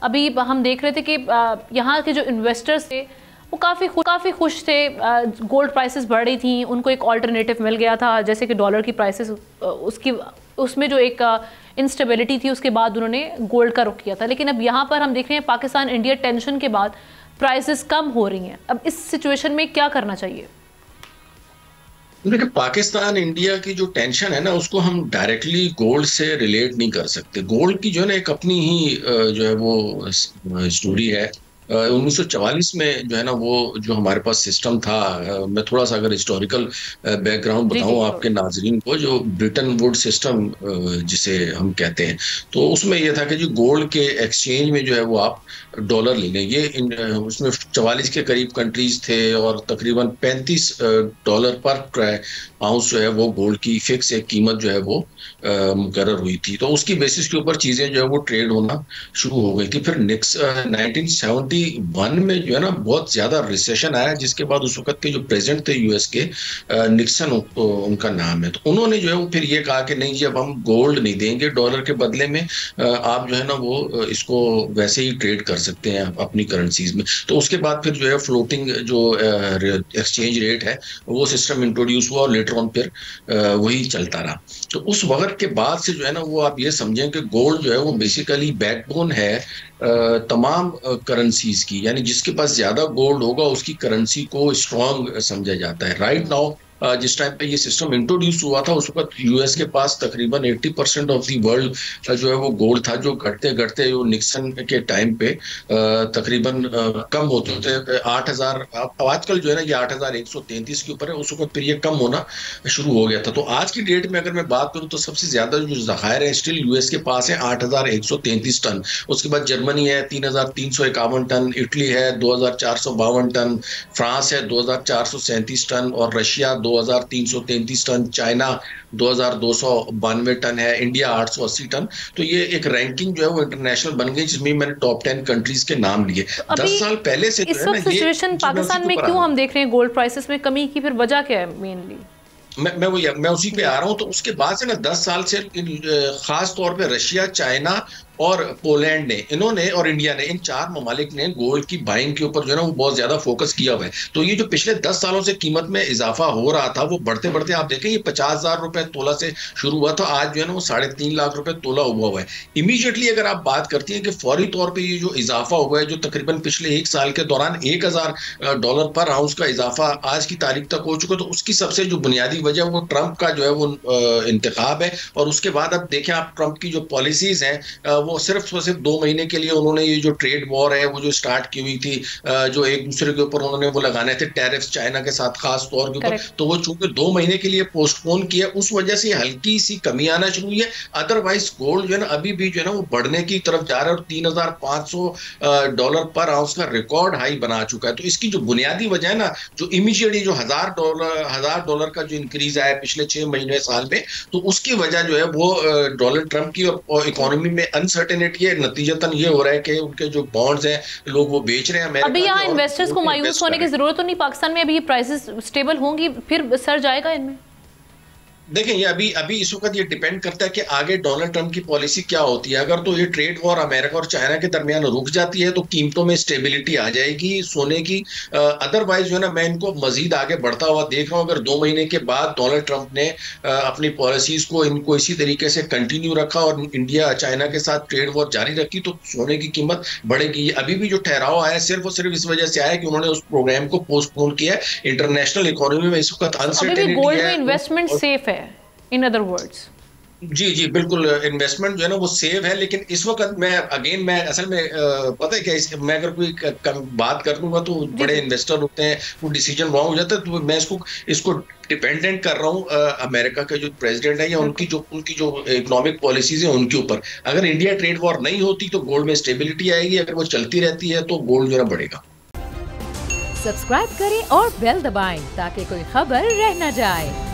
अभी हम देख रहे थे कि यहाँ के जो इन्वेस्टर्स थे वो काफ़ी खुश थे। गोल्ड प्राइसेस बढ़ रही थी, उनको एक ऑल्टरनेटिव मिल गया था, जैसे कि डॉलर की प्राइसेस उसमें जो एक इंस्टेबिलिटी थी उसके बाद उन्होंने गोल्ड का रुख किया था। लेकिन अब यहाँ पर हम देख रहे हैं पाकिस्तान इंडिया टेंशन के बाद प्राइसेस कम हो रही हैं। अब इस सिचुएशन में क्या करना चाहिए? देखिए, पाकिस्तान इंडिया की जो टेंशन है ना, उसको हम डायरेक्टली गोल्ड से रिलेट नहीं कर सकते। गोल्ड की जो है ना एक अपनी ही जो है वो स्टोरी है। 1944 में जो है ना वो जो हमारे पास सिस्टम था, मैं थोड़ा सा अगर हिस्टोरिकल बैकग्राउंड जी जी, बताऊं श्योर। आपके नाजरीन को, जो ब्रिटेन वुड सिस्टम जिसे हम कहते हैं, तो उसमें यह था कि जो गोल्ड के एक्सचेंज में जो है वो आप डॉलर ले लें। उसमें 44 के करीब कंट्रीज थे और तकरीबन $35 पर आउंस जो है वो गोल्ड की फिक्स एक कीमत जो है वो मुकर्रर हुई थी। तो उसकी बेसिस के ऊपर चीजें जो है वो ट्रेड होना शुरू हो गई थी। फिर 1971 में जो है ना बहुत ज्यादा रिसेशन आया, जिसके बाद उस वक्त के जो प्रेसिडेंट थे यूएस के, निक्सन उनका नाम है, तो उन्होंने जो है वो फिर ये कहा कि नहीं जी, अब हम गोल्ड नहीं देंगे डॉलर के बदले में, आप जो है ना वो इसको वैसे ही ट्रेड कर सकते हैं अपनी करेंसीज में। तो उसके बाद फिर जो है फ्लोटिंग जो एक्सचेंज रेट है वो सिस्टम इंट्रोड्यूस हुआ और लेटर ऑन फिर वही चलता रहा। तो उस वक्त के बाद से जो है ना वो आप ये समझें कि गोल्ड जो है वो बेसिकली बैकबोन है तमाम करेंसीज की। यानी जिसके पास ज्यादा गोल्ड होगा उसकी करेंसी को स्ट्रांग समझा जाता है। राइट नाउ जिस टाइम पे ये सिस्टम इंट्रोड्यूस हुआ था उस वक्त यूएस के पास तकरीबन 80% ऑफ द वर्ल्ड जो है वो गोल्ड था, जो घटते घटते वो निक्सन के टाइम पे तकरीबन कम होते होते 8,000, अब आजकल जो है ना ये 8,133 के ऊपर है। उस वक्त फिर ये कम होना शुरू हो गया था। तो आज की डेट में अगर मैं बात करूं तो सबसे ज्यादा जो जखायर है स्टिल यूएस के पास है 8,133 टन। उसके बाद जर्मनी है 3,351 टन, इटली है 2,452 टन, फ्रांस है 2,437 टन और रशिया 2,333 टन, चाइना 2,292 टन है, इंडिया 880 टन। तो ये एक रैंकिंग जो है वो इंटरनेशनल बन गई जिसमें मैंने टॉप 10 कंट्रीज के नाम लिए। तो अभी 10 साल पहले से जो इस है वक्त ना ये सिचुएशन जी, मैं उसी पाकिस्तान के में ऊपर आ क्यों रहा हूँ। हम देख रहे हैं गोल्ड प्राइसेस में कमी की, फिर वजह क्या है मेनली? मैं उसी पे जी आ रहा हूँ। तो उसके बाद से ना 10 साल से खास तौर पे रशिया, चाइना और पोलैंड ने, इन्होंने, और इंडिया ने, इन चार ममालिक ने गोल्ड की बाइंग के ऊपर जो है ना वो बहुत ज्यादा फोकस किया हुआ है। तो ये जो पिछले 10 सालों से कीमत में इजाफा हो रहा था वो बढ़ते बढ़ते आप देखें, ये 50,000 रुपए तोला से शुरू हुआ था, आज जो है ना वो 3.5 लाख रुपए तोला हुआ है। इमीडिएटली अगर आप बात करती हैं कि फौरी तौर पर ये जो इजाफा हुआ है, जो तकरीबन पिछले एक साल के दौरान $1,000 पर आउंस का इजाफा आज की तारीख तक हो चुका, तो उसकी सबसे जो बुनियादी वजह वो ट्रंप का जो है वो इंतखाब है। और उसके बाद अब देखें आप, ट्रंप की जो पॉलिसीज हैं वो सिर्फ और सिर्फ 2 महीने के लिए उन्होंने ये जो ट्रेड वॉर है वो जो स्टार्ट की हुई थी, जो एक दूसरे के ऊपर उन्होंने वो लगाने थे टैरिफ्स चाइना के साथ खास तौर के ऊपर, करेक्ट। तो वो चूंकि 2 महीने के लिए पोस्टपोन किया, उस वजह से हल्की सी कमी आना शुरू हुई है। अदरवाइज गोल्ड जो है ना अभी भी जो है ना वो बढ़ने की तरफ जा रहा है और $3,500 पर आउंस का रिकॉर्ड हाई बना चुका है। तो इसकी जो बुनियादी वजह है ना, जो इमीडिएटली जो $1,000 का जो इंक्रीज आया पिछले 6 महीने साल में, तो उसकी वजह जो है वो डोनाल्ड ट्रंप की और इकोनॉमी में अनसर्टेनिटी है। नतीजतन ये हो रहा है कि उनके जो बॉन्ड्स हैं लोग वो बेच रहे हैं अभी अमेरिका के यहाँ और इन्वेस्टर्स को गोल्ड में मायूस इन्वेस्ट कर होने रहे की हैं। जरूरत तो नहीं, पाकिस्तान में अभी प्राइसेस स्टेबल होंगी फिर सर जाएगा इनमें? देखें, ये अभी अभी इस वक्त ये डिपेंड करता है कि आगे डोनाल्ड ट्रंप की पॉलिसी क्या होती है। अगर तो ये ट्रेड वॉर अमेरिका और चाइना के दरमियान रुक जाती है तो कीमतों में स्टेबिलिटी आ जाएगी सोने की। अदरवाइज जो है ना मैं इनको मजीद आगे बढ़ता हुआ देख रहा हूँ। अगर 2 महीने के बाद डोनाल्ड ट्रंप ने अपनी पॉलिसीज को इनको इसी तरीके से कंटिन्यू रखा और इंडिया चाइना के साथ ट्रेड वॉर जारी रखी, तो सोने की कीमत बढ़ेगी। अभी भी जो ठहराव आया सिर्फ और सिर्फ इस वजह से आया कि उन्होंने उस प्रोग्राम को पोस्टपोन किया है। इंटरनेशनल इकोनॉमी में इस वक्त अभी भी अनसर्टेनिटी गोल्ड में है। इन्वेस्टमेंट सेफ है, इन अदर वर्ड्स? जी जी बिल्कुल, इन्वेस्टमेंट जो है ना वो सेव है। लेकिन इस वक्त मैं असल में पता है क्या, मैं अगर कोई बात कर दूंगा तो जी बड़े जी। इन्वेस्टर होते हैं, वो डिसीजन रॉन्ग हो जाता है। तो मैं इसको डिपेंडेंट कर रहा हूँ अमेरिका के जो प्रेसिडेंट है या बिल्कुल। उनकी जो इकोनॉमिक पॉलिसीज है उनके ऊपर। अगर इंडिया ट्रेड वॉर नहीं होती तो गोल्ड में स्टेबिलिटी आएगी, अगर वो चलती रहती है तो गोल्ड जो है बढ़ेगा। सब्सक्राइब करें और बेल दबाएं ताकि कोई खबर रह न जाए।